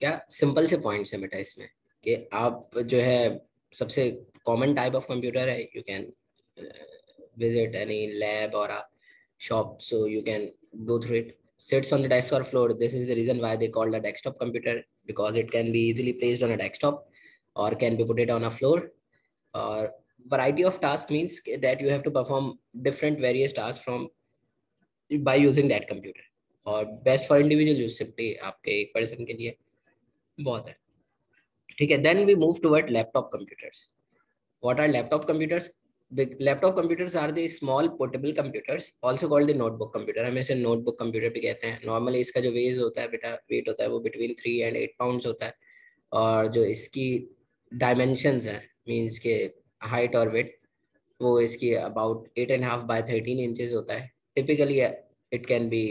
क्या सिंपल से पॉइंट्स है बेटा इसमें, कि आप जो है सबसे कॉमन टाइप ऑफ कंप्यूटर है, you can visit any lab or a shop, so you can go through it. Sits on the desk or floor. This is the reason why they call a desktop computer, because it can be easily placed on a desktop or can be put it on a floor. Or variety of tasks means that you have to perform different various tasks from by using that computer. और best for individual use, simply आपके एक person के लिए बहुत है, ठीक है. Then we move toward laptop computers. What are laptop computers? The laptop computers are the small portable computers, also called the notebook computer. हम इसे notebook computer भी कहते हैं. Normally इसका जो वेट होता है बेटा, वेट होता है वो between 3 and 8 pounds होता है. और जो इसकी dimensions है, means के height और width, वो इसकी about 8.5 by 13 inches होता है. Typically it can be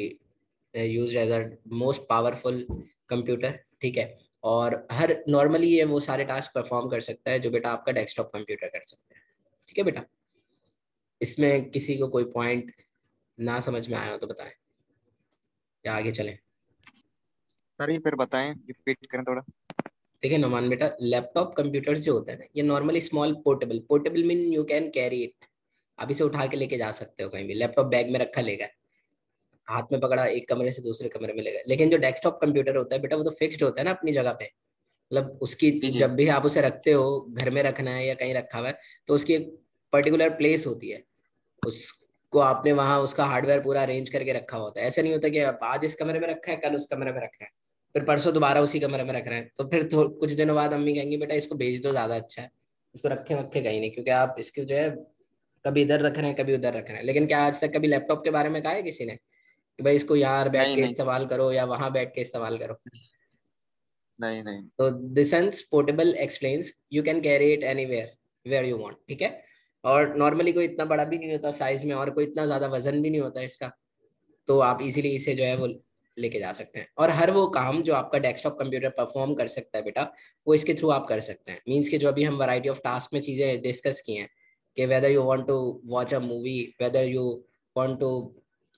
used as a most powerful computer, ठीक है. और हर नॉर्मली ये वो सारे टास्क परफॉर्म कर सकता है जो बेटा आपका डेस्कटॉप कंप्यूटर कर सकता है, ठीक है बेटा. इसमें किसी को कोई पॉइंट ना समझ में आया हो तो बताएं, या आगे चलें. सर ये फिर बताएं, रिपीट करें थोड़ा. देखिए नोमान बेटा, लैपटॉप कंप्यूटर्स जो होता है ना, ये normally small portable, portable mean you can carry it. आप इसे उठा के लेके जा सकते हो कहीं भी. लैपटॉप बैग में रखा लेगा, हाथ में पकड़ा, एक कमरे से दूसरे कमरे में लेगा. लेकिन जो डेस्कटॉप कंप्यूटर होता है बेटा, वो तो फिक्स्ड होता है ना अपनी जगह पे. मतलब उसकी जी जी. जब भी आप उसे रखते हो, घर में रखना है या कहीं रखा हुआ है, तो उसकी एक पर्टिकुलर प्लेस होती है. उसको आपने वहां उसका हार्डवेयर पूरा अरेंज करके रखा होता है. ऐसा नहीं होता कि आप आज इस कमरे में रखा है, कल उस कमरे में रखा है, फिर परसों दोबारा उसी कमरे में रख रहे हैं. तो फिर कुछ दिनों बाद अम्मी कहेंगी बेटा इसको भेज दो, ज्यादा अच्छा है. इसको रखे वखे कहीं नहीं, क्योंकि आप इसको जो है कभी इधर रख रहे हैं कभी उधर रख रहे हैं. लेकिन क्या आज तक कभी लैपटॉप के बारे में कहा है किसी ने कि भाई इसको यहाँ बैठ नहीं के नहीं. इस्तेमाल करो या वहां बैठ के इस्तेमाल करो? नहीं नहीं. तो this sense portable explains you can carry it anywhere where you want, ठीक है. और नॉर्मली कोई इतना बड़ा भी नहीं होता साइज में, और कोई इतना ज्यादा वजन भी नहीं होता इसका, तो आप इजीली इसे जो है वो लेके जा सकते हैं. और हर वो काम जो आपका डेस्कटॉप कंप्यूटर परफॉर्म कर सकता है बेटा, वो इसके थ्रू आप कर सकते हैं. मीन्स के जो अभी हम वैरायटी ऑफ टास्क में चीजें डिस्कस की हैं, कि whether you want to watch a movie, whether you want to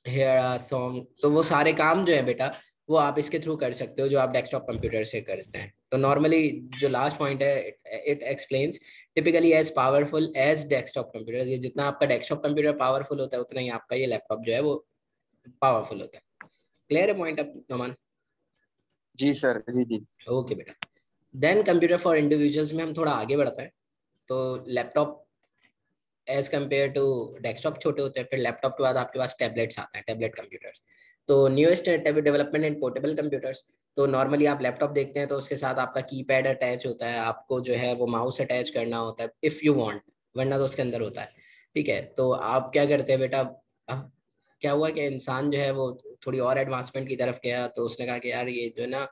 hear a song, तो वो सारे काम जो है बेटा, वो आप इसके थ्रू कर सकते हो जो आप डेस्कटॉप कंप्यूटर से करते हैं. तो नॉर्मली जो लास्ट पॉइंट है, it explains typically as powerful as desktop computer. ये जितना आपका डेस्कटॉप कंप्यूटर पावरफुल होता है, उतना ही आपका ये लैपटॉप जो है वो पावरफुल होता है. क्लियर है पॉइंट अब नोमान? जी सर, जी जी. ओके बेटा. देन कंप्यूटर फॉर इंडिविजुअल्स में हम थोड़ा आगे बढ़ते हैं. तो laptop as compare to desktop छोटे होते हैं. फिर लैपटॉप के बाद आपके पास टैबलेट्स आते हैं, टैबलेट कंप्यूटर्स. तो newest development in portable computers. तो नॉर्मली आप लैपटॉप देखते हैं तो उसके साथ आपका कीपैड अटैच होता है, आपको जो है वो माउस अटैच करना होता है इफ़ यू वांट, वरना तो उसके अंदर होता है, ठीक है. तो आप क्या करते हैं बेटा, अब क्या हुआ कि इंसान जो है वो थोड़ी और एडवांसमेंट की तरफ गया, तो उसने कहा कि यार ये जो है ना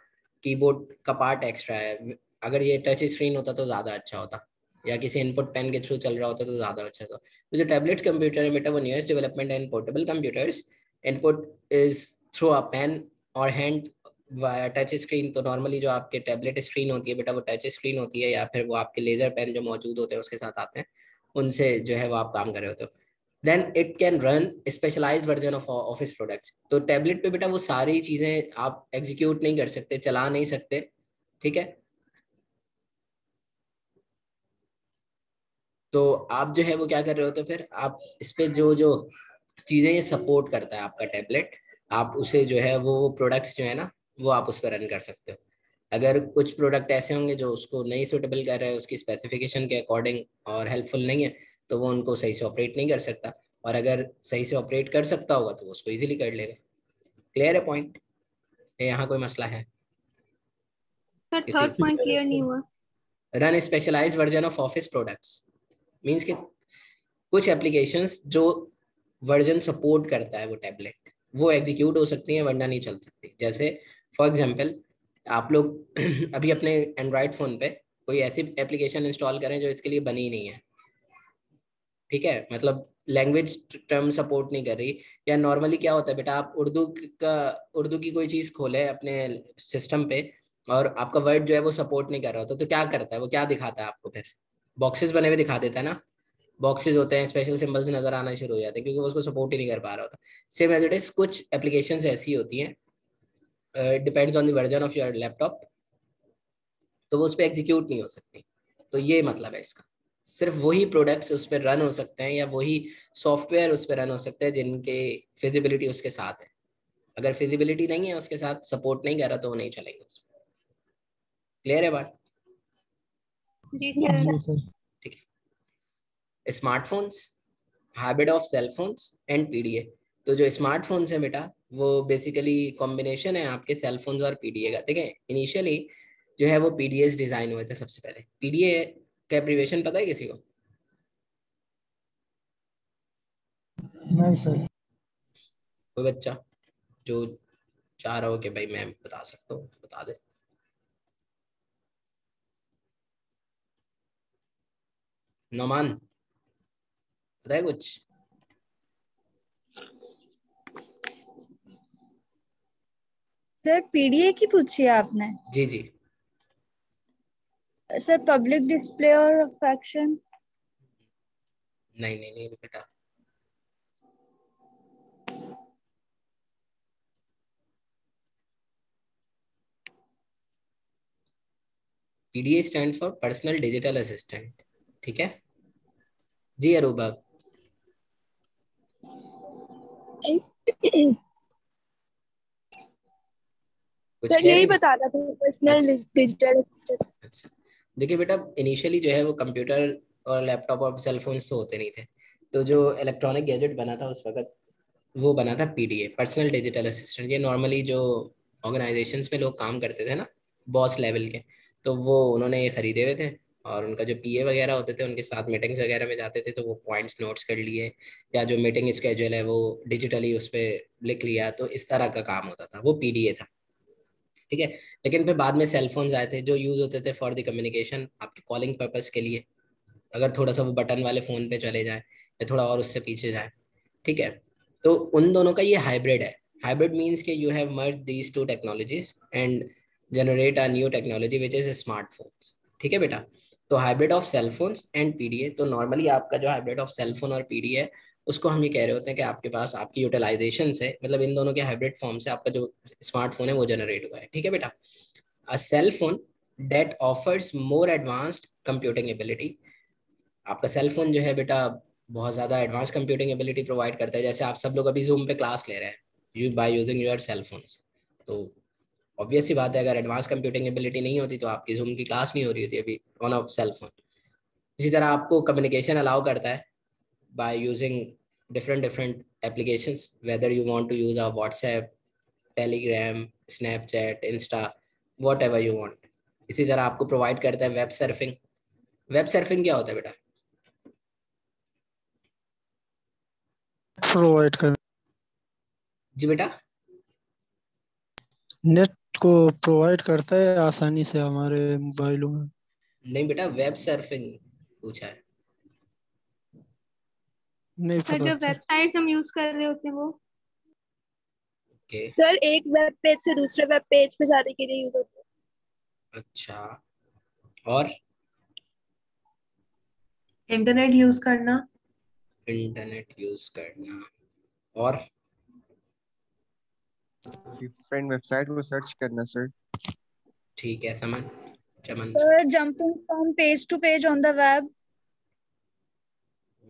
कीबोर्ड का पार्ट एक्स्ट्रा है, अगर ये टच स्क्रीन होता तो ज़्यादा अच्छा होता, या किसी इनपुट पेन के थ्रू चल रहा होता तो ज़्यादा अच्छा था. तो जो टैबलेट्स कंप्यूटर है बेटा, वो न्यूएस्ट डेवलपमेंट है in portable computers. Input is through a pen और हैंड वाया टच स्क्रीन. तो नॉर्मली जो आपके टैबलेट स्क्रीन होती है बेटा, वो टच स्क्रीन होती है, या फिर वो आपके लेजर पेन जो मौजूद होते हैं उसके साथ आते हैं, उनसे जो है वो आप काम कर रहे होते हो. Then it can run specialised version of office products. तो टैबलेट पे बेटा वो सारी चीजें आप एग्जीक्यूट नहीं कर सकते, चला नहीं सकते, ठीक है. तो आप जो है वो क्या कर रहे हो, तो फिर आप इस पे जो जो चीजें ये सपोर्ट करता है आपका टैबलेट, आप उसे जो है वो प्रोडक्ट्स जो है ना, वो आप उस पर रन कर सकते हो. अगर कुछ प्रोडक्ट ऐसे होंगे जो उसको नहीं सूटेबल कर रहे हैं उसकी स्पेसिफिकेशन के अकॉर्डिंग और हेल्पफुल नहीं है, तो वो उनको सही से ऑपरेट नहीं कर सकता. और अगर सही से ऑपरेट कर सकता होगा तो वो उसको इजीली कर लेगा. क्लियर है पॉइंट? यहाँ कोई मसला है सर किसी? थर्ड पॉइंट क्लियर नहीं हुआ. Run specialised version of office products means के कुछ एप्लीकेशंस जो वर्जन सपोर्ट करता है वो टैबलेट, वो एग्जीक्यूट हो सकती हैं वरना नहीं चल सकती. जैसे फॉर एग्जांपल आप लोग अभी अपने एंड्रॉयड फ़ोन पे कोई ऐसी एप्लीकेशन इंस्टॉल करें जो इसके लिए बनी नहीं है, ठीक है. मतलब लैंग्वेज टर्म सपोर्ट नहीं कर रही. या नॉर्मली क्या होता है बेटा, आप उर्दू की कोई चीज़ खोले अपने सिस्टम पे और आपका वर्ड जो है वो सपोर्ट नहीं कर रहा होता, तो क्या करता है वो, क्या दिखाता है आपको? फिर बॉक्सेस बने हुए दिखा देता है ना, बॉक्सेस होते हैं, स्पेशल सिंबल्स नजर आना शुरू हो जाते हैं, क्योंकि वो उसको सपोर्ट ही नहीं कर पा रहा होता. सेम एज इट इज कुछ एप्लीकेशंस ऐसी होती हैं, depends on the version of your laptop, तो वो उस पर एग्जीक्यूट नहीं हो सकती। तो ये मतलब है इसका, सिर्फ वही प्रोडक्ट्स उस पर रन हो सकते हैं या वही सॉफ्टवेयर उस पर रन हो सकते हैं जिनके फिजिबिलिटी उसके साथ है। अगर फिजिबिलिटी नहीं है उसके साथ, सपोर्ट नहीं कर रहा, तो वो नहीं चलेंगे उस पर। क्लियर है बात? जी Yes, सर। sir. ठीक है। Smartphones, hybrid of cell phones and PDA. तो जो स्मार्टफोन्स है बेटा, वो बेसिकली कॉम्बिनेशन है आपके सेल फोन्स और पीडीए का। ठीक है, इनिशियली जो है वो पीडीएस डिजाइन हुए थे सबसे पहले। पीडीए का एब्रीविएशन पता है किसी को? नहीं सर। कोई बच्चा जो चाह रहा हो कि भाई मैं बता सकता हूँ, बता दे। नोमान, पता है कुछ? सर पीडीए की पूछी है आपने? जी जी। सर पब्लिक डिस्प्ले और अफेक्शन। नहीं नहीं नहीं बेटा। PDA stand for personal digital assistant. ठीक है जी अरूबा, कुछ सर कह यही रही थी? बता रहा था, पर्सनल अच्छा डिजिटल असिस्टेंट। अच्छा। देखिए बेटा, इनिशियली जो है वो कंप्यूटर और लैपटॉप और सेल फोन्स तो होते नहीं थे। तो जो इलेक्ट्रॉनिक गैजेट बना था उस वक्त, वो बना था पीडीए, पर्सनल डिजिटल असिस्टेंट। ये नॉर्मली जो ऑर्गेनाइजेशंस में लोग काम करते थे ना, बॉस लेवल के, तो वो उन्होंने ये खरीदे हुए थे। और उनका जो पीए वगैरह होते थे, उनके साथ मीटिंग्स वगैरह में जाते थे, तो वो पॉइंट्स नोट्स कर लिए, या जो मीटिंग स्केड्यूल है वो डिजिटली उस पर लिख लिया। तो इस तरह का काम होता था, वो पीडीए था। ठीक है। लेकिन फिर बाद में सेल फोन्स आए थे जो यूज होते थे फॉर द कम्युनिकेशन, आपके कॉलिंग पर्पस के लिए। अगर थोड़ा सा वो बटन वाले फोन पे चले जाए या थोड़ा और उससे पीछे जाए। ठीक है। तो उन दोनों का ये हाइब्रिड है। हाइब्रिड मीन्स के you have merge these two technologies and generate a new technology which is smartphones. ठीक है बेटा। तो hybrid of cell phones and PDA. तो नॉर्मली आपका जो हाइब्रिड ऑफ सेल फोन और पीडीए है, उसको हम ये कह रहे होते हैं कि आपके पास आपकी यूटिलाइजेशन से, मतलब इन दोनों के हाइब्रिड फॉर्म से आपका जो स्मार्टफोन है वो जनरेट हुआ है। ठीक है बेटा। A cell phone that offers more advanced computing ability। आपका सेल फोन जो है बेटा बहुत ज़्यादा एडवांस कंप्यूटिंग एबिलिटी प्रोवाइड करता है। जैसे आप सब लोग अभी जूम पे क्लास ले रहे हैं, you by using your cell phones. तो ऑब्वियस सी बात है, अगर एडवांस कंप्यूटिंग एबिलिटी नहीं होती तो आपकी जूम की क्लास नहीं हो रही होती अभी ऑन अ सेल फोन। इसी तरह आपको कम्युनिकेशन अलाउ करता है by using different different applications, whether you want to use a WhatsApp, Telegram, Snapchat, Insta, whatever you want. इसी तरह आपको प्रोवाइड करता है वेब सर्फिंग। वेब सर्फिंग क्या होता है बेटा? प्रोवाइड कर जी बेटा। नेट को प्रोवाइड करता है आसानी से हमारे मोबाइलों में। नहीं बेटा, वेब सर्फिंग पूछा है। नहीं सर पता जो सर। वेबसाइट हम यूज कर रहे होते हैं वो। ओके। सर एक वेब पेज से दूसरे वेब पेज पे जाने के लिए यूज होता है। अच्छा, और इंटरनेट यूज करना। इंटरनेट यूज करना, और डिफरेंट वेबसाइट को सर्च करना सर। ठीक है, समझ Chaman. Sir jumping from page to page on the web.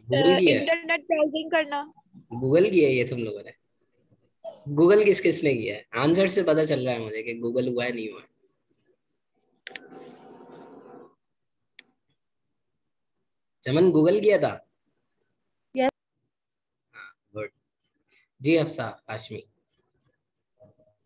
Google की है? इंटरनेट ब्राउजिंग करना। गूगल की है ये तुम लोगों ने? गूगल किस किसने किया है? आंसर से पता चल रहा है मुझे कि गूगल हुआ है नहीं हुआ है। चमन गूगल किया था? Yes. हाँ, गुड। जी अफसा हाशमी।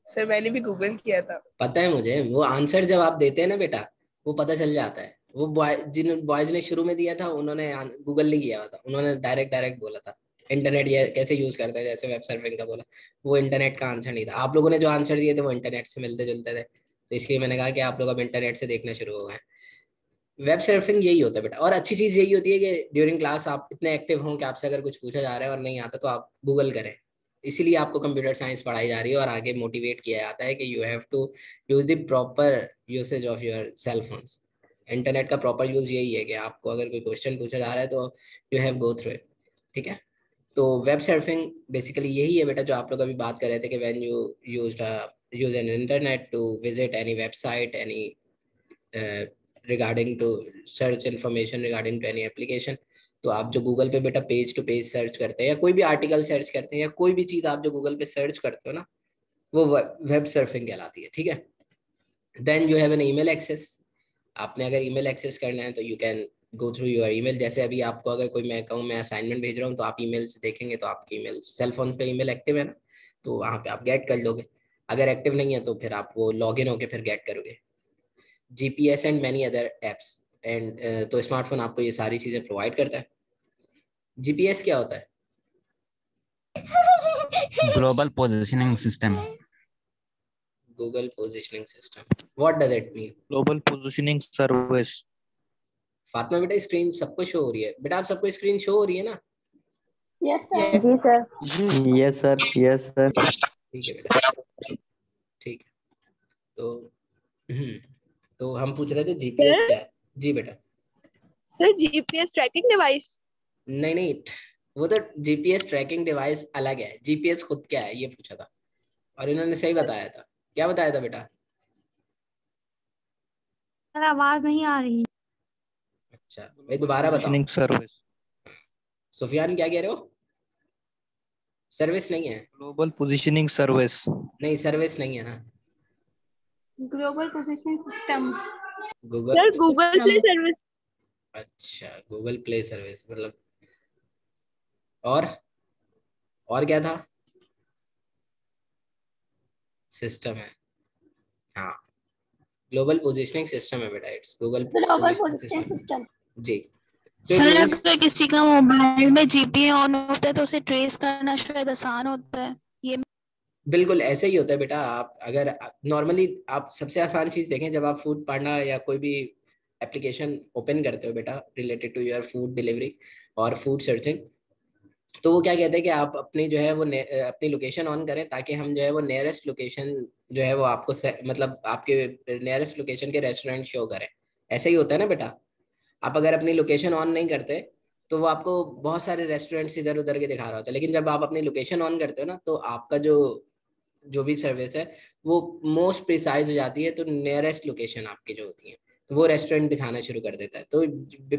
सर मैंने भी गूगल किया था। पता है मुझे, वो आंसर जब आप देते हैं ना बेटा, वो पता चल जाता है। वो बॉय जिन बॉयज ने शुरू में दिया था, उन्होंने गूगल नहीं किया हुआ था, उन्होंने डायरेक्ट डायरेक्ट बोला था इंटरनेट ये कैसे यूज करते हैं, जैसे वेब सर्फिंग का बोला। वो इंटरनेट का आंसर नहीं था। आप लोगों ने जो आंसर दिए थे वो इंटरनेट से मिलते जुलते थे, तो इसलिए मैंने कहा कि आप लोग अब इंटरनेट से देखना शुरू हो गए। वेब सर्फिंग यही होता है बेटा। और अच्छी चीज यही होती है कि ड्यूरिंग क्लास आप इतने एक्टिव हों कि आपसे अगर कुछ पूछा जा रहा है और नहीं आता तो आप गूगल करें। इसीलिए आपको कंप्यूटर साइंस पढ़ाई जा रही है और आगे मोटिवेट किया जाता है कि you have to use the proper usage of your cell phones. Internet का प्रॉपर यूज यही है कि आपको अगर कोई क्वेश्चन पूछा जा रहा है तो you have go through it. ठीक है। तो वेब सर्फिंग बेसिकली यही है बेटा, जो आप लोग अभी बात कर रहे थे कि when you use an internet to visit any website, any regarding to search information regarding to any application. तो आप जो गूगल पे बेटा पेज टू पेज सर्च करते हैं या कोई भी आर्टिकल सर्च करते हैं या कोई भी चीज़ आप जो गूगल पे सर्च करते हो ना, वो वेब सर्फिंग कहलाती है, ठीक है। Then you have an email access. आपने अगर ईमेल एक्सेस करना है तो you can go through your email. जैसे अभी आपको अगर कोई मैं कहूँ मैं असाइनमेंट भेज रहा हूँ तो आप ईमेल देखेंगे तो आपकी ईमेल सेल फोन पे ईमेल एक्टिव है ना, तो वहाँ पे आप गेट कर लोगे। अगर एक्टिव नहीं है तो फिर आप वो लॉग इन होके फिर गेट करोगे। GPS and many other apps and तो स्मार्टफोन आपको ये सारी चीज़ें प्रोवाइड करता है। जीपीएस क्या होता है? Global positioning system. Google positioning system, what does it mean? Global positioning service. Fatima बेटा स्क्रीन सबको शो हो रही है? बेटा आप सबको स्क्रीन शो हो रही है ना? Yes sir. Yes. जी sir. Yes sir, yes sir. ठीक है बेटा, ठीक है। तो तो हम पूछ रहे थे जीपीएस सर? क्या है। जी बेटा। Sir GPS tracking device. नहीं नहीं, वो तो जीपीएस ट्रैकिंग डिवाइस अलग है, जीपीएस खुद क्या है ये पूछा था और इन्होंने सही बताया था। क्या बताया था बेटा? सर आवाज नहीं आ रही। अच्छा भाई दोबारा बताओ। Positioning service. सुफियान क्या कह रहे हो? सर्विस नहीं है? Global positioning service. नहीं सर्विस नहीं है ना। Global positioning system. Google. Sir Google play service. अच्छा गूगल प्ले सर्विस मतलब, और क्या था? सिस्टम है, हाँ ग्लोबल पोजीशनिंग सिस्टम है बेटा, इट्स गूगल पोजीशनिंग सिस्टम। जी तो सर means- अगर किसी का मोबाइल में जीपीए ऑन होता है तो उसे ट्रेस करना शायद आसान होता है। ये बिल्कुल ऐसे ही होता है बेटा। आप अगर नॉर्मली आप सबसे आसान चीज देखें, जब आप फूड पांडा या कोई भी एप्लीकेशन ओपन करते हो बेटा related to your food delivery और फूड सर्चिंग, तो वो क्या कहते हैं कि आप अपनी जो है वो अपनी लोकेशन ऑन करें ताकि हम जो है वो नियरेस्ट लोकेशन जो है वो आपको मतलब आपके नियरेस्ट लोकेशन के रेस्टोरेंट शो करें। ऐसे ही होता है ना बेटा। आप अगर अपनी लोकेशन ऑन नहीं करते तो वो आपको बहुत सारे रेस्टोरेंट्स इधर उधर के दिखा रहा होता है, लेकिन जब आप अपनी लोकेशन ऑन करते हो ना तो आपका जो भी सर्विस है वो मोस्ट प्रिसाइज हो जाती है, तो नियरेस्ट लोकेशन आपकी जो होती है तो वो रेस्टोरेंट दिखाना शुरू कर देता है। तो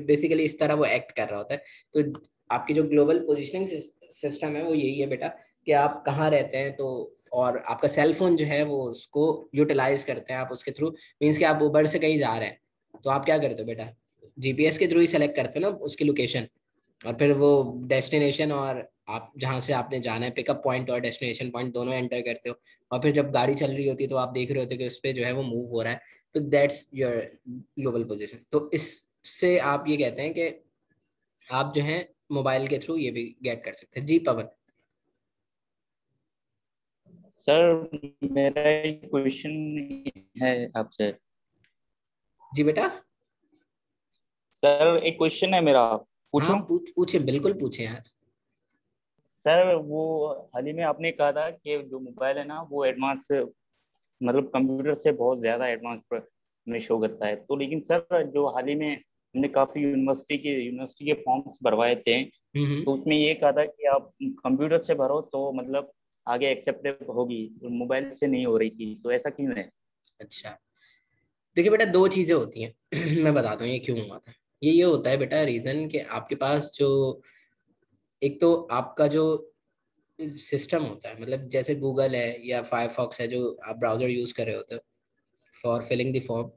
बेसिकली इस तरह वो एक्ट कर रहा होता है। तो आपकी जो ग्लोबल पोजीशनिंग सिस्टम है वो यही है बेटा कि आप कहाँ रहते हैं तो, और आपका सेल फोन जो है वो उसको यूटिलाइज करते हैं आप उसके थ्रू। मीन्स कि आप उबर से कहीं जा रहे हैं तो आप क्या करते हो बेटा, जीपीएस के थ्रू ही सेलेक्ट करते हो ना उसकी लोकेशन, और फिर वो डेस्टिनेशन और आप जहाँ से आपने जाना है पिकअप पॉइंट और डेस्टिनेशन पॉइंट दोनों एंटर करते हो। और फिर जब गाड़ी चल रही होती है तो आप देख रहे होते हो कि उस पर जो है वो मूव हो रहा है, तो दैट्स योर ग्लोबल पोजीशन। तो इससे आप ये कहते हैं कि आप जो है मोबाइल के थ्रू ये भी गेट कर सकते हैं। जी पवन। सर मेरा एक क्वेश्चन है आपसे। जी बेटा। सर एक क्वेश्चन है मेरा, पूछूं? हाँ पूछे, बिल्कुल पूछे यार। सर वो हाल ही में आपने कहा था कि जो मोबाइल है ना वो एडवांस मतलब कंप्यूटर से बहुत ज्यादा एडवांस में शो करता है। तो लेकिन सर जो हाल ही में हमने काफी यूनिवर्सिटी के फॉर्म्स भरवाए थे, तो उसमें ये कहा था कि आप कंप्यूटर से भरो तो मतलब आगे एक्सेप्ट होगी, मोबाइल से नहीं हो रही थी, तो ऐसा क्यों है? अच्छा देखिए बेटा, दो चीजें होती हैं मैं बताता हूँ ये क्यों हुआ था। ये होता है बेटा रीजन कि आपके पास जो एक तो आपका जो सिस्टम होता है, मतलब जैसे गूगल है या फायरफॉक्स है जो आप ब्राउजर यूज कर रहे होते हो फॉर फिलिंग द फॉर्म,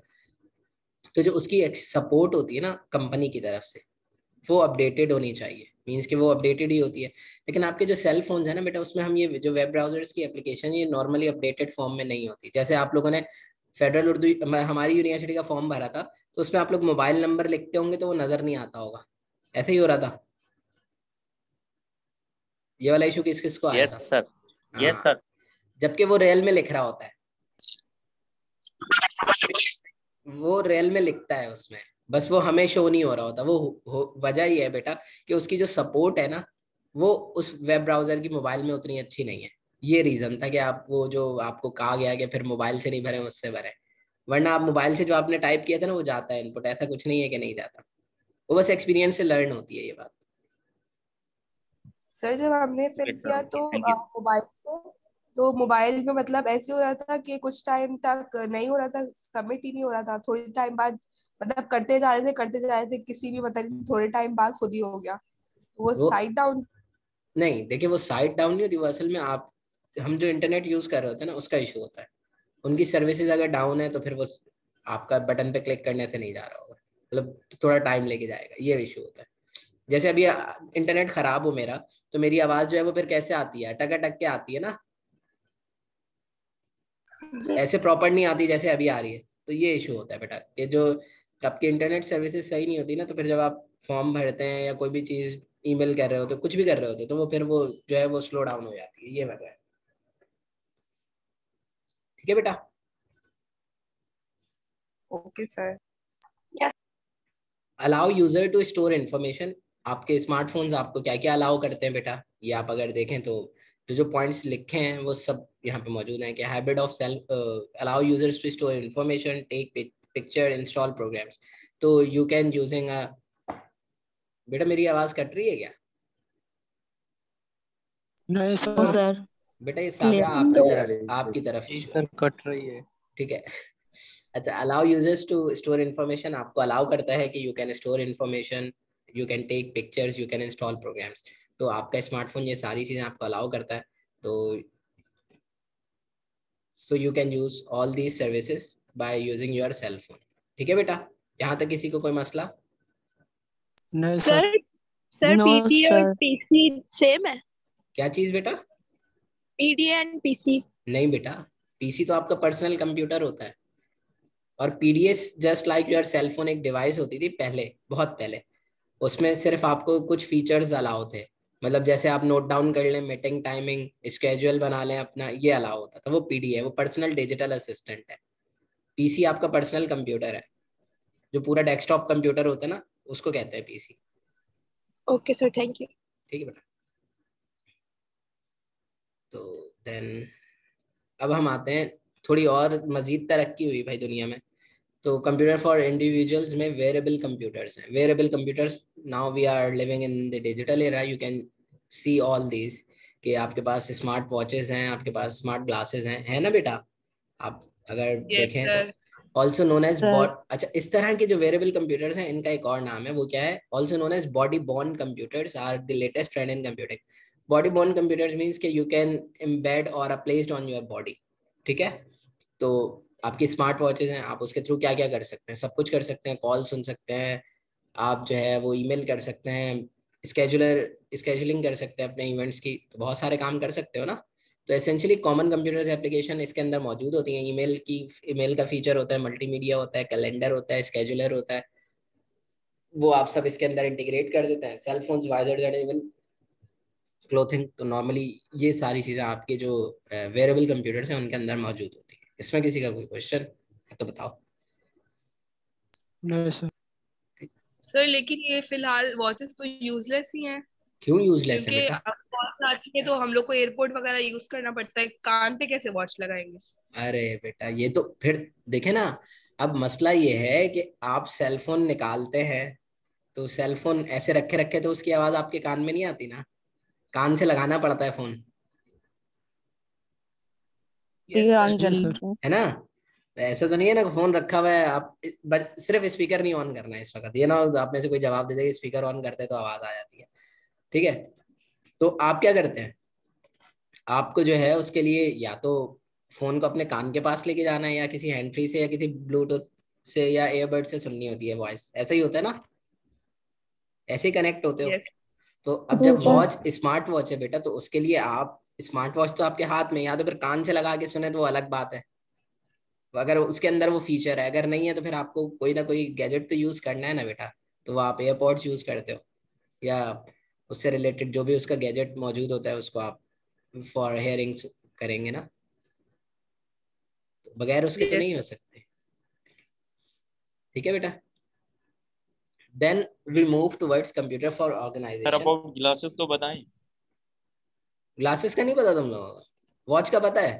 तो जो उसकी सपोर्ट होती है ना कंपनी की तरफ से वो अपडेटेड होनी चाहिए। मीन्स कि वो अपडेटेड ही होती है। लेकिन आपके जो सेल फोन है ना बेटा उसमें हम ये जो वेब ब्राउजर्स की एप्लीकेशन ये नॉर्मली अपडेटेड फॉर्म में नहीं होती। जैसे आप लोगों ने फेडरल उर्दू हमारी यूनिवर्सिटी का फॉर्म भरा था तो उसमें आप लोग मोबाइल नंबर लिखते होंगे तो वो नजर नहीं आता होगा, ऐसे ही हो रहा था। ये वाला इशू किस किस को आया था? Yes sir, yes sir. जबकि वो रेल में लिख रहा होता है, वो रेल में लिखता है उसमें, बस वो हमें शो नहीं हो रहा होता। वो वजह ये है बेटा कि उसकी जो सपोर्ट है ना वो उस वेब ब्राउजर की मोबाइल में उतनी अच्छी नहीं है। ये रीजन था कि आप वो जो आपको कहा गया कि फिर मोबाइल से नहीं भरे उससे भरे, वरना आप मोबाइल से जो आपने टाइप किया था ना वो जाता है इनपुट, ऐसा कुछ नहीं है कि नहीं जाता। वो बस एक्सपीरियंस से लर्न होती है ये बात। सर जब हमने फिल किया तो मोबाइल से तो मोबाइल में मतलब ऐसे हो रहा था कि कुछ टाइम तक नहीं हो रहा था, सबमिट ही नहीं हो रहा था, थोड़ी टाइम बाद मतलब करते जा रहे थे, किसी भी मतलब थोड़े टाइम बाद खुद ही हो गया। वो वो साइट डाउन। नहीं, देखिए वो साइट डाउन नहीं होती, वो असल में आप हम जो इंटरनेट यूज कर रहे होते हैं ना उसका इशू होता है। उनकी सर्विसेज अगर डाउन है तो फिर वो आपका बटन पे क्लिक करने से नहीं जा रहा होगा, मतलब थोड़ा टाइम लेके जाएगा, ये इशू होता है। जैसे अभी इंटरनेट खराब हो मेरा, तो मेरी आवाज जो है वो फिर कैसे आती है, अटक अटक के आती है ना, ऐसे प्रॉपर नहीं आती जैसे अभी आ रही है। तो ये इशू होता है बेटा, कि जो आपकी इंटरनेट सर्विसेज सही नहीं होती ना, तो फिर जब आप फॉर्म भरते हैं या कोई भी चीज ईमेल कर रहे होते, कुछ भी कर रहे होते, तो वो फिर वो जो है वो स्लो डाउन हो जाती है, ये मतलब है। ठीक है बेटा। Okay sir. Allow user to store information. आपके स्मार्टफोन्स आपको क्या क्या अलाउ करते हैं बेटा, ये आप अगर देखें तो जो जो पॉइंट्स लिखे हैं वो सब यहाँ पे मौजूद हैं। कि hybrid of self allow users to store information, take picture, install programs. तो यू कैन यूजिंग अ, बेटा मेरी आवाज कट रही है क्या? नहीं नो सर। सर, बेटा ये साबरा क्लियर। आपकी तरफ जी इशू है। सर, कट रही है। ठीक है। अच्छा, allow users to store information आपको अलाउ करता है कि you can store information, you can take pictures, you can install programs. तो आपका स्मार्टफोन ये सारी चीजें आपको अलाउ करता है। तो so you can use all these services by using your cell phone. ठीक है बेटा, यहाँ तक किसी को कोई मसला? नहीं sir. Sir sir no PT और सर, पीसी सेम है? क्या चीज बेटा? PD and PC? नहीं बेटा, पीसी तो आपका पर्सनल कंप्यूटर होता है, और PDAs just like your cell phone एक डिवाइस होती थी पहले, बहुत पहले। उसमें सिर्फ आपको कुछ फीचर्स अलाउ थे, मतलब जैसे आप नोट डाउन कर लें, मीटिंग टाइमिंग स्केड्यूल बना लें अपना, ये अलाउ होता था। वो पीडी है, वो पर्सनल डिजिटल असिस्टेंट है। पीसी आपका पर्सनल कंप्यूटर है, जो पूरा डेस्कटॉप कंप्यूटर होता है ना, उसको कहते हैं PC. Okay sir, thank you. ठीक है बेटा। तो देन अब हम आते हैं, थोड़ी और मजीद तरक्की हुई भाई दुनिया में। तो कंप्यूटर फॉर इंडिविजुअल्स में वेरेबल कंप्यूटर्स हैं। Wearable computers, now we are living in the digital era, you can see all these. कि आपके पास स्मार्ट वॉचेस हैं, आपके पास स्मार्ट ग्लासेस हैं, है ना बेटा? आप अगर यस देखें सर। तो ऑल्सो नोन एज सर। बॉड, अच्छा इस तरह के जो वेरेबल कंप्यूटर्स हैं इनका एक और नाम है, वो क्या है? Also known as body borne computers are the latest trend in computing. Body borne computers means कि यू कैन एम्बेड और प्लेस्ड ऑन योर बॉडी। ठीक है। तो आपकी स्मार्ट वॉचेस हैं, आप उसके थ्रू क्या क्या कर सकते हैं? सब कुछ कर सकते हैं, कॉल सुन सकते हैं, आप जो है वो ईमेल कर सकते हैं, स्केजुलिंग कर सकते हैं अपने इवेंट्स की, तो बहुत सारे काम कर सकते हो ना। तो एसेंशियली कॉमन कंप्यूटर्स एप्लीकेशन इसके अंदर मौजूद होती हैं। ईमेल का फीचर होता है, मल्टीमीडिया होता है, कैलेंडर होता है, स्केजुलर होता है, वो आप सब इसके अंदर इंटीग्रेट कर देते हैं। Cell phones, visor, even clothing. तो नॉर्मली ये सारी चीज़ें आपके जो वेरेबल कंप्यूटर्स हैं उनके अंदर मौजूद होती है। इसमें किसी का कोई क्वेश्चन है तो बताओ। नहीं सर। सर लेकिन ये फिलहाल वॉचेस तो यूजलेस ही हैं, क्यों यूजलेस है क्योंकि बेटा? अब कॉल आती है तो हम लोग को एयरपोर्ट वगैरह यूज करना पड़ता है, कान पे कैसे वॉच लगाएंगे? अरे बेटा ये तो फिर देखे ना, अब मसला ये है कि आप सेल फोन निकालते हैं, तो सेल फोन ऐसे रखे रखे तो उसकी आवाज आपके कान में नहीं आती ना, कान से लगाना पड़ता है फोन, स्पीकर ऑन जी कर सर। लीजिए। है ना? तो ऐसा तो नहीं है ना फोन रखा हुआ है आप, सिर्फ स्पीकर नहीं ऑन करना है इस वक्त, ये ना हो आप में से कोई जवाब दे दे स्पीकर ऑन करते तो आवाज आ जाती है। ठीक है। तो आप क्या करते हैं, आपको जो है उसके लिए या तो फोन को अपने कान के पास लेके जाना है, या किसी हैंड फ्री से या किसी ब्लूटूथ से या एयरबड से सुननी होती है वॉइस, ऐसा ही होता है ना, ऐसे ही कनेक्ट होते हो। यस। तो अब जी जब सर। वॉच स्मार्ट वॉच है बेटा, तो उसके लिए आप स्मार्ट वॉच तो आपके हाथ में, या तो फिर कान से लगा के सुने तो वो अलग बात है, अगर उसके अंदर वो फीचर है। अगर नहीं है तो फिर आपको कोई ना कोई गैजेट तो यूज करना है ना बेटा, तो वो आप एयरपॉड्स यूज करते हो, या उससे रिलेटेड जो भी उसका गैजेट मौजूद होता है उसको आप फॉर हेयरिंग्स करेंगे ना, तो बगैर उसके तो नहीं यस हो सकते। ठीक है बेटा। Then we move towards computer for sir organisation. अब ग्लासेस तो बताएं। ग्लासेस का नहीं पता तुम लोगों को, वॉच का पता है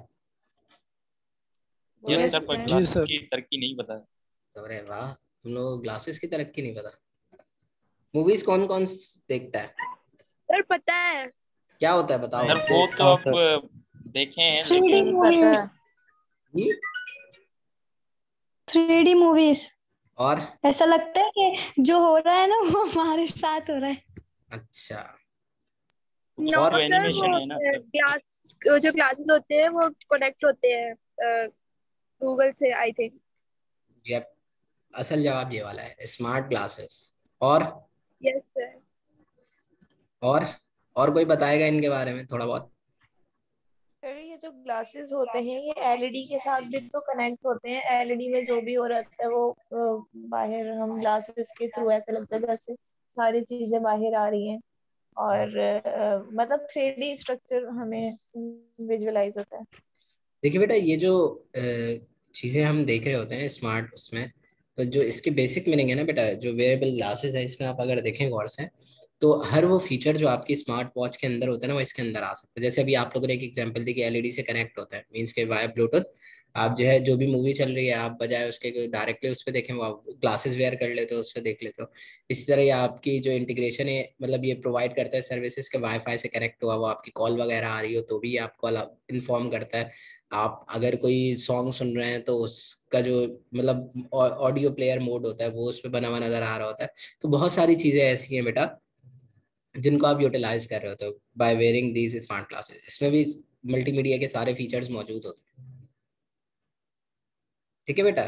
तुम्हें? यस सर, पर जी ग्लासेस सर। की तरक्की नहीं पता। अरे वाह, तुम लोगों को ग्लासेस की तरक्की नहीं पता। मूवीज कौन कौन देखता है? सर पता है। क्या होता है बताओ। सर वो तो हाँ अब सर। देखे हैं 3D लेकिन मूवीज, जी? 3D movies. और ऐसा लगता है कि जो हो रहा है ना वो हमारे साथ हो रहा है। अच्छा, नो और तो सर, एनिमेशन वो है ना सर। क्लास जो क्लासेस होते हैं वो कनेक्ट होते हैं गूगल से, आई थिंक। ये असल जवाब ये वाला है, स्मार्ट ग्लासेस। और यस सर। और और कोई बताएगा इनके बारे में थोड़ा बहुत? सर ये जो ग्लासेस होते हैं ये एलईडी के साथ भी तो कनेक्ट होते हैं। एलईडी में जो भी हो रहा है वो बाहर हम ग्लासेस के थ्रू ऐसा लगता है जैसे सारी चीजें बाहर आ रही हैं, और मतलब 3D स्ट्रक्चर हमें विजुअलाइज होता है। देखिए बेटा, ये जो चीजें हम देख रहे होते हैं स्मार्ट, उसमें तो जो इसकी बेसिक मीनिंग है ना बेटा, जो वेयरेबल ग्लासेस है, इसमें आप अगर देखें गौर से, तो हर वो फीचर जो आपकी स्मार्ट वॉच के अंदर होता है ना, वो इसके अंदर आ सकता है। जैसे अभी आप लोगों ने एक एग्जांपल दी कि एलईडी से कनेक्ट होता है, मीन्स के वाया ब्लूटूथ, आप जो है जो भी मूवी चल रही है आप बजाय उसके डायरेक्टली उस पर देखें, वो आप ग्लासेस वेयर कर लेते हो, उससे देख लेते हो। इसी तरह ये आपकी जो इंटीग्रेशन है, मतलब ये प्रोवाइड करता है सर्विसेज के वाईफाई से कनेक्ट हुआ, वो आपकी कॉल वगैरह आ रही हो तो भी आपको इन्फॉर्म करता है। आप अगर कोई सॉन्ग सुन रहे हैं तो उसका जो मतलब ऑडियो प्लेयर मोड होता है वो उस पर बना हुआ नजर आ रहा होता है। तो बहुत सारी चीजें ऐसी हैं बेटा जिनको आप यूटिलाइज कर रहे होते हो by wearing these smart glasses. इसमें भी मल्टीमीडिया के सारे फीचर्स मौजूद होते हैं। ठीक है बेटा?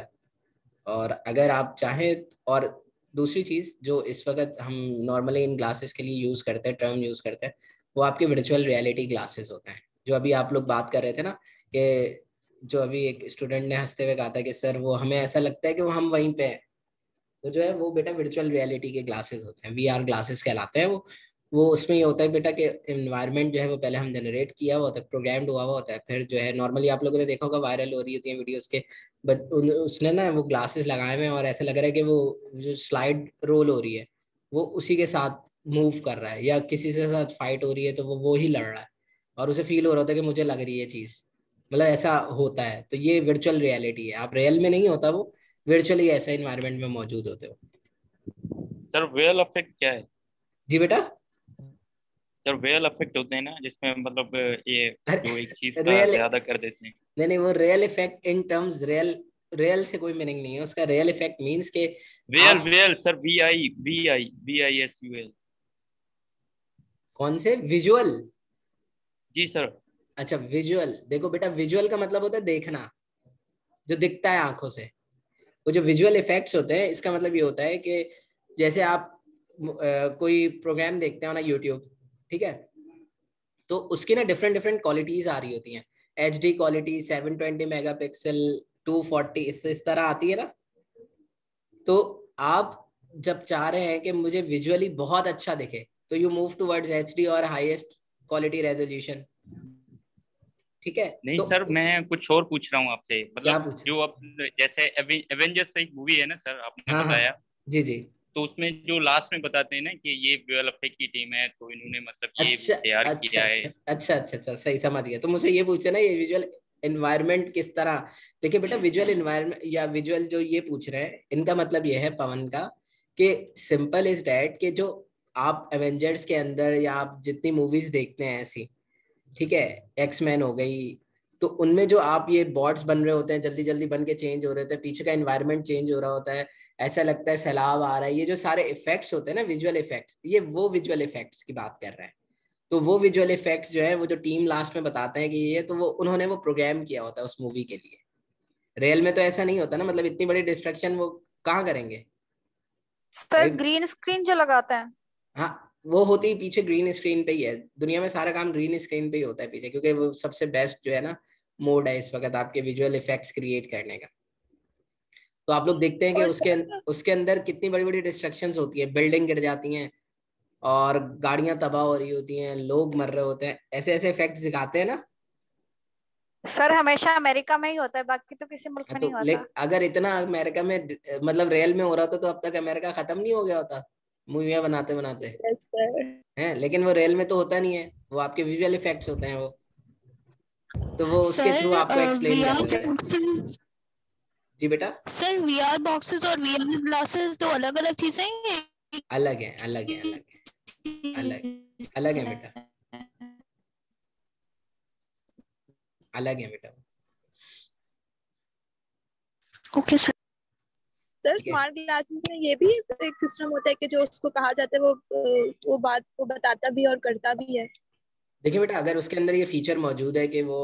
और अगर आप चाहें, और दूसरी चीज जो इस वक्त हम नॉर्मली इन ग्लासेस के लिए यूज करते हैं, टर्म यूज करते हैं, वो आपके वर्चुअल रियलिटी ग्लासेस होते हैं। जो अभी आप लोग बात कर रहे थे ना, कि जो अभी एक स्टूडेंट ने हंसते हुए कहा था कि सर वो हमें ऐसा लगता है कि वो हम वहीं पे हैं, तो जो है वो बेटा वर्चुअल रियलिटी के ग्लासेस होते हैं, वीआर ग्लासेस कहलाते हैं वो उसमें ये होता है बेटा कि एनवायरनमेंट जो है वो पहले हम जनरेट किया हुआ होता है, प्रोग्राम्ड हुआ हुआ होता है, फिर जो है नॉर्मली आप लोगों ने देखा होगा वायरल हो रही होती है वीडियोस के, उसने ना वो ग्लासेस लगाए हुए हैं और ऐसा लग रहा है कि वो जो स्लाइड रोल हो रही है वो उसी के साथ मूव कर रहा है, या किसी के साथ फाइट हो रही है तो वो ही लड़ रहा है, और उसे फील हो रहा होता है कि मुझे लग रही है चीज, मतलब ऐसा होता है। तो ये वर्चुअल रियलिटी है, आप रियल में नहीं होता वो, वर्चुअली ऐसा इन्वायरमेंट में मौजूद होते हो। सर वेल इफेक्ट क्या है? जी बेटा? सर वेल इफेक्ट होते हैं ना जिसमें मतलब ये जो एक चीज का रियल, ज्यादा कर देते हैं। नहीं वो real effect in terms real, real से कोई मीनिंग नहीं है उसका। रियल इफेक्ट मींस के वेल आप वेल सर, VIS UL। कौन से विजुअल? जी सर। अच्छा विजुअल, देखो बेटा विजुअल का मतलब होता है देखना, जो दिखता है आंखों से। वो जो विजुअल इफेक्ट्स होते हैं इसका मतलब ये होता है कि जैसे आप कोई प्रोग्राम देखते हो ना यूट्यूब, ठीक है, तो उसकी ना डिफरेंट डिफरेंट क्वालिटीज आ रही होती हैं। HD क्वालिटी, 720 मेगापिक्सल, 240, इस तरह आती है ना। तो आप जब चाह रहे हैं कि मुझे विजुअली बहुत अच्छा दिखे, तो यू मूव टुवर्ड्स HD और हाईएस्ट क्वालिटी रेजोल्यूशन। ठीक है, नहीं तो सर, मैं कुछ और पूछ रहा हूँ आपसे, क्या मतलब पूछ? जो अब जैसे एवेंजर्स एक मूवी है ना सर, आपने हाँ हाँ, बताया, जी जी। तो उसमें जो लास्ट में बताते हैं ना कि ये वीएल इफेक्ट की टीम है, तो इन्होंने मतलब ये अच्छा तैयार अच्छा किया है। अच्छा अच्छा अच्छा अच्छा, सही समझ गया। तो मुझे ये पूछे ना, ये विजुअल एनवायरनमेंट किस तरह। देखिए बेटा, विजुअल एनवायरनमेंट या विजुअल जो ये पूछ रहे हैं, इनका मतलब ये है पवन का, कि सिंपल इज डैट कि जो आप एवेंजर्स के अंदर या आप जितनी मूवीज देखते हैं ऐसी, ठीक है, एक्समैन हो गई, तो उनमें जो आप ये बॉट्स बन रहे होते हैं, जल्दी जल्दी बन के चेंज हो रहे होते हैं, पीछे का एनवायरनमेंट चेंज हो रहा होता है, ऐसा लगता है सैलाब आ रहा है, ये जो सारे इफेक्ट्स होते हैं ना, विजुअल इफेक्ट्स, ये वो विजुअल इफेक्ट्स की बात कर रहे हैं। तो वो विजुअल इफेक्ट्स जो है वो जो टीम लास्ट में बताते हैं कि ये, तो वो उन्होंने वो प्रोग्राम किया होता है उस मूवी के लिए। रियल में तो ऐसा नहीं होता ना, मतलब इतनी बड़ी डिस्ट्रक्शन वो कहाँ करेंगे सर भाई। ग्रीन स्क्रीन जो लगाते हैं, हाँ, वो होती ही पीछे ग्रीन स्क्रीन पे ही है। दुनिया में सारा काम ग्रीन स्क्रीन पे ही होता है पीछे, क्योंकि वो सबसे बेस्ट जो है ना मोड है इस वक्त आपके विजुअल इफेक्ट्स क्रिएट करने का। तो आप लोग देखते हैं कि और उसके सर उसके अंदर कितनी बड़ी बड़ी डिस्ट्रक्शंस होती है, बिल्डिंग गिर जाती हैं और गाड़ियां तबाह हो रही होती हैं, लोग मर रहे होते हैं, ऐसे ऐसे इफेक्ट्स दिखाते हैं ना। सर हमेशा अमेरिका में ही होता है, बाकी तो किसी मुल्क में तो नहीं होता। अगर इतना अमेरिका में मतलब रियल में हो रहा था, तो अब तक अमेरिका खत्म नहीं हो गया होता मूवियां बनाते बनाते यस सर। हैं। लेकिन वो रियल में तो होता नहीं है, वो आपके विजुअल इफेक्ट्स होते हैं वो, तो वो उसके थ्रू सर आपको एक्सप्लेन कर वीआर देते हैं। बॉक्सेस, जी बेटा? सर वीआर बॉक्सेस और वीआर ग्लासेस दो अलग अलग चीजें हैं ये? अलग है, अलग है, अलग है, अलग अलग है बेटा। अलग है बेटा। Okay sir. सर ठीक है। स्मार्ट ग्लासेस में ये भी एक सिस्टम होता है कि जो उसको कहा जाता है वो बात को बताता भी है और करता भी है। देखिए बेटा, अगर उसके अंदर ये फीचर मौजूद है कि वो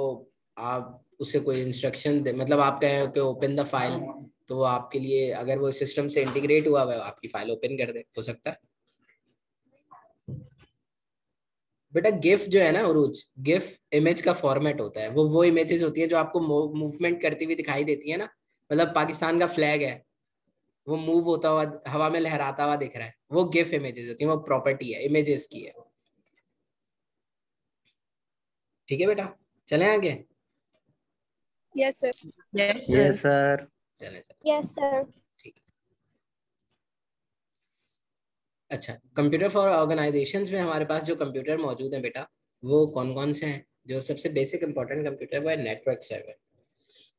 आप उससे कोई इंस्ट्रक्शन दे, मतलब आप कहें कि ओपन द फाइल, तो वो आपके लिए, अगर वो सिस्टम से इंटीग्रेट हुआ है, आपकी फाइल ओपन कर दे, हो सकता है। बेटा गिफ जो है ना उरूज, गिफ इमेज का फॉर्मेट होता है, वो इमेजेस होती है जो आपको मूवमेंट करती हुई दिखाई देती है ना, मतलब पाकिस्तान का फ्लैग है, वो मूव होता हुआ हवा में लहराता हुआ दिख रहा है, वो गिफ इमेजेस होती है, वो प्रॉपर्टी है इमेजेस की है। ठीक है बेटा, चलें आगे। Yes sir. Yes yes sir. चलें। Yes sir. ठीक। अच्छा, कंप्यूटर फॉर ऑर्गेनाइजेशंस में हमारे पास जो कंप्यूटर मौजूद है बेटा, वो कौन कौन से हैं? जो सबसे बेसिक इंपॉर्टेंट कंप्यूटर वो है नेटवर्क सर्वर।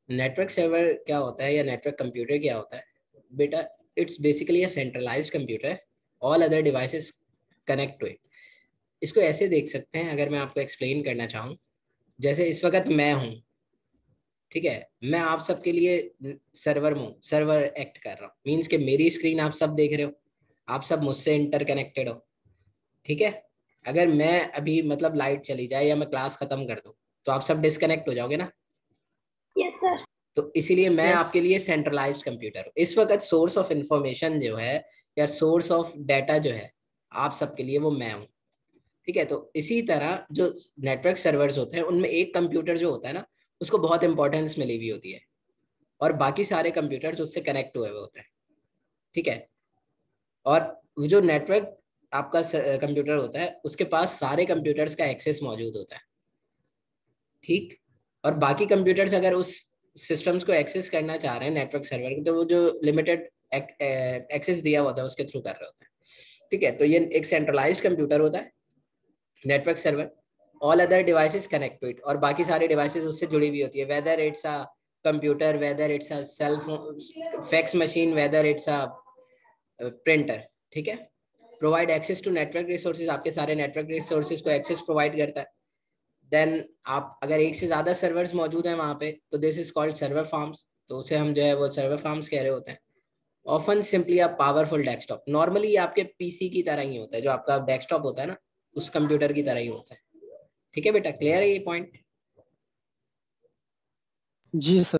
नेटवर्क सर्वर क्या होता है या नेटवर्क कंप्यूटर क्या होता है बेटा? It's basically a centralised computer, all other devices connect to it. इसको ऐसे देख सकते हैं, अगर मैं आपको एक्सप्लेन करना चाहूँ, जैसे इस वक्त मैं हूँ, ठीक है, मैं आप सबके लिए सर्वर एक्ट कर रहा हूँ, मीन्स कि मेरी स्क्रीन आप सब देख रहे हो, आप सब मुझसे इंटरकनेक्टेड हो। ठीक है, अगर मैं अभी मतलब लाइट चली जाए या मैं क्लास खत्म कर दूं, तो आप सब डिस्कनेक्ट हो जाओगे ना। Yes sir. तो इसीलिए मैं Yes. आपके लिए सेंट्रलाइज्ड कंप्यूटर हूँ। इस वक्त सोर्स ऑफ इंफॉर्मेशन जो है या सोर्स ऑफ डाटा जो है आप सबके लिए, वो मैं हूँ। ठीक है, तो इसी तरह जो नेटवर्क सर्वर्स होते हैं उनमें एक कंप्यूटर जो होता है ना, उसको बहुत इंपॉर्टेंस मिली हुई होती है, और बाकी सारे कंप्यूटर्स उससे कनेक्ट हुए हुए होते हैं। ठीक है, और जो नेटवर्क आपका कंप्यूटर होता है उसके पास सारे कंप्यूटर्स का एक्सेस मौजूद होता है। ठीक, और बाकी कंप्यूटर्स अगर उस सिस्टम्स को एक्सेस करना चाह रहे हैं नेटवर्क सर्वर को, तो वो जो लिमिटेड एक्सेस दिया होता है उसके थ्रू कर रहे होते हैं। ठीक है, तो ये एक सेंट्रलाइज्ड कंप्यूटर होता है network server, all other devices connect to it, और बाकी सारे डिवाइसेस उससे जुड़ी हुई होती है, whether it's a computer, whether it's a cell phone, fax machine, whether it's a printer. ठीक है, provide access to network resources, आपके सारे नेटवर्क रिसोर्सेज को एक्सेस प्रोवाइड करता है। देन आप अगर एक से ज्यादा सर्वर्स मौजूद हैं वहां पे, तो this is called server farms, तो उसे हम जो है वो सर्वर फार्म्स कह रहे होते हैं। Often simply a powerful desktop, normally ये आपके पीसी की तरह ही होता है, जो आपका डेस्कटॉप होता है ना, उस कंप्यूटर की तरह ही होता है। ठीक है बेटा, क्लियर है ये पॉइंट? जी सर।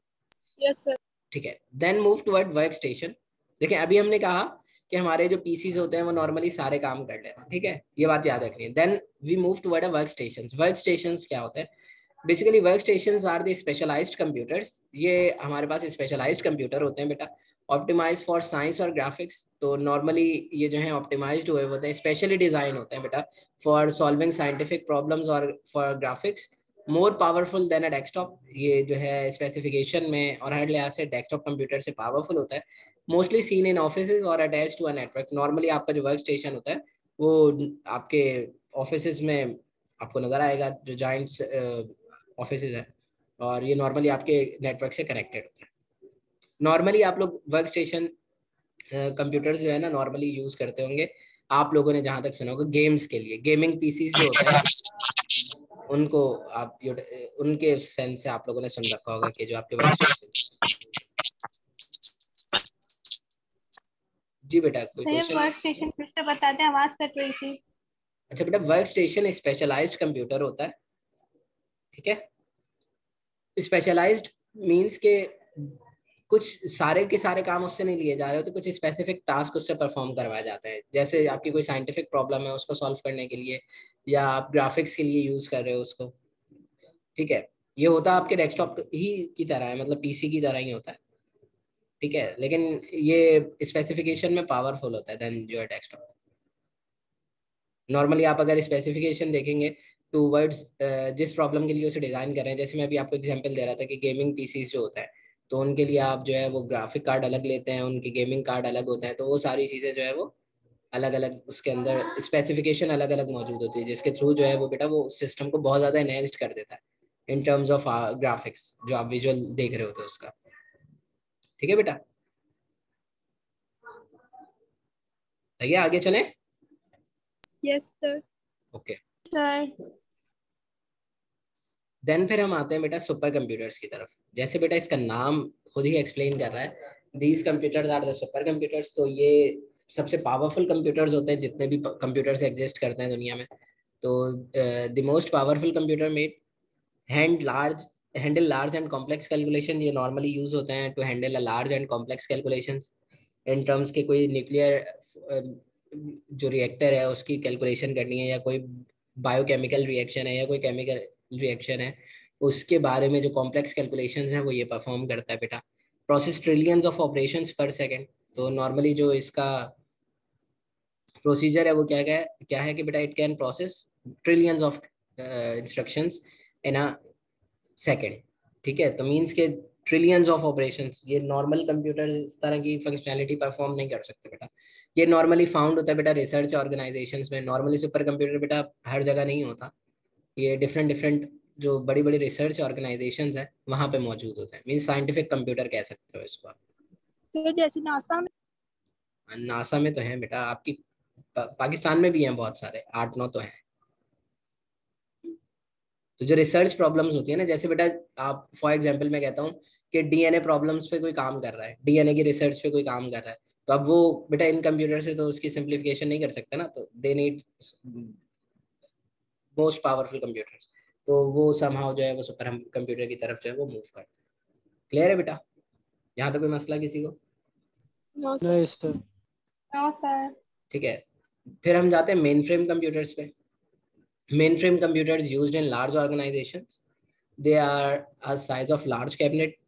Yes sir. ठीक है, then move toward work station. देखिए अभी हमने कहा कि हमारे जो पीसीज होते हैं वो नॉर्मली सारे काम कर लेते हैं, ठीक है, ये बात याद रखनी है। Then we move toward a work station. Work station क्या होते हैं? Basically work station are the specialised computers, ये हमारे पास स्पेशलाइज्ड कंप्यूटर होते हैं बेटा, ऑप्टिमाइज फॉर साइंस और ग्राफिक्स। तो नॉर्मली ये जो है ऑप्टिमाइज्ड हुए होते हैं, स्पेशली डिजाइन होते हैं बेटा फॉर सॉल्विंग साइंटिफिक प्रॉब्लम्स और for graphics, more powerful than a desktop. ये जो है स्पेसिफिकेशन में और हर लिहाज से डेस्कटॉप कंप्यूटर से पावरफुल होता है। मोस्टली सीन इन ऑफिसेज और attach to a network. Normally आपका जो वर्क स्टेशन होता है वो आपके ऑफिसेज में आपको नजर आएगा, जो जॉइंट ऑफिसेज है, और ये नॉर्मली आपके नेटवर्क से कनेक्टेड होता है। नॉर्मली आप लोग वर्क स्टेशन कंप्यूटर्स जो है ना नॉर्मली यूज करते होंगे, आप लोगों ने जहां तक सुना होगा गेम्स के लिए, गेमिंग पीसी जो होते हैं उनको आप उनके सेंस से आप लोगों ने सुन रखा होगा कि जो आपके वर्क स्टेशन। जी बेटा, कोई क्वेश्चन? वर्क स्टेशन फिर से बताते हैं, आवाज कट रही थी। अच्छा बेटा, वर्क स्टेशन स्पेशलाइज्ड कंप्यूटर होता है। ठीक है, स्पेशलाइज्ड मींस के कुछ सारे के सारे काम उससे नहीं लिए जा रहे होते, कुछ स्पेसिफिक टास्क उससे परफॉर्म करवाए जाते हैं। जैसे आपकी कोई साइंटिफिक प्रॉब्लम है उसको सॉल्व करने के लिए, या आप ग्राफिक्स के लिए यूज कर रहे हो उसको। ठीक है, ये होता है आपके डेस्कटॉप ही की तरह है, मतलब पीसी की तरह ही होता है। ठीक है, लेकिन ये स्पेसिफिकेशन में पावरफुल होता है देन योर डेस्कटॉप। नॉर्मली आप अगर स्पेसिफिकेशन देखेंगे टूवर्ड्स जिस प्रॉब्लम के लिए उसे डिजाइन कर रहे हैं, जैसे मैं अभी आपको एग्जांपल दे रहा था कि गेमिंग पीसीज जो होता है, तो उनके लिए आप जो है वो ग्राफिक कार्ड अलग लेते हैं, उनके गेमिंग कार्ड अलग होते हैं, तो वो सारी चीजें जो है वो अलग अलग उसके अंदर स्पेसिफिकेशन अलग अलग मौजूद होती है, जिसके थ्रू जो है वो बेटा वो सिस्टम को बहुत ज्यादा एनहेंस्ड कर देता है इन टर्म्स ऑफ ग्राफिक्स, जो आप विजुअल देख रहे होते हैं उसका। ठीक है बेटा, सही है, आगे चले। Yes sir. Okay, sir then फिर हम आते हैं बेटा सुपर कंप्यूटर्स की तरफ। जैसे बेटा इसका नाम खुद ही एक्सप्लेन कर रहा है, these computers are the super computers. तो ये सबसे पावरफुल कंप्यूटर्स होते हैं जितने भी कंप्यूटर्स एग्जिस्ट करते हैं दुनिया में। तो the most powerful computer made handle large and complex calculation. ये नॉर्मली यूज होते हैं to handle a large and complex calculations in terms के कोई न्यूक्लियर जो रिएक्टर है उसकी कैलकुलेशन करनी है, या कोई बायोकेमिकल रिएक्शन है, या कोई केमिकल रिएक्शन है, उसके बारे में जो कॉम्प्लेक्स कैलकुलेशंस हैं वो ये परफॉर्म करता है बेटा। प्रोसेस ट्रिलियंस ऑफ ऑपरेशंस पर सेकंड। तो नॉर्मली जो इसका प्रोसीजर है वो क्या है कि बेटा it can process trillions of instructions in a second. ठीक है, तो मींस के ट्रिलियंस ऑफ ऑपरेशंस। ये नॉर्मल कंप्यूटर इस तरह की फंक्शनैलिटी परफॉर्म नहीं कर सकते बेटा। ये नॉर्मली फाउंड होता है बेटा रिसर्च ऑर्गेनाइजेशंस में। नॉर्मली सुपर कंप्यूटर बेटा हर जगह नहीं होता, ये डिफरेंट जो बड़ी बड़ी रिसर्च ऑर्गेनाइजेशंस है वहाँ पे मौजूद होते हैं। मींस साइंटिफिक कंप्यूटर कह सकते हो इसको आप। तो जैसे नासा में तो है बेटा, आपकी पाकिस्तान में भी हैं बहुत सारे, 8-9 तो हैं। तो जो रिसर्च प्रॉब्लम्स होती है ना, जैसे बेटा आप फॉर एग्जांपल मैं कहता हूँ कि डीएनए प्रॉब्लम्स पे कोई काम कर रहा है, डीएनए की रिसर्च पे कोई काम कर रहा है, तो अब वो बेटा इन कंप्यूटर से तो उसकी सिंप्लीफिकेशन नहीं कर सकता ना, तो they need most powerful computers. तो वो समहाउ जो है वो सुपर कंप्यूटर की तरफ जो है वो मूव करता है। क्लियर है बेटा? यहाँ तक कोई मसला किसी को? नहीं सर। ठीक है, फिर हम जाते हैं मेन फ्रेम कंप्यूटर्स पे। Mainframe computers used in large organizations. They are a size of large cabinet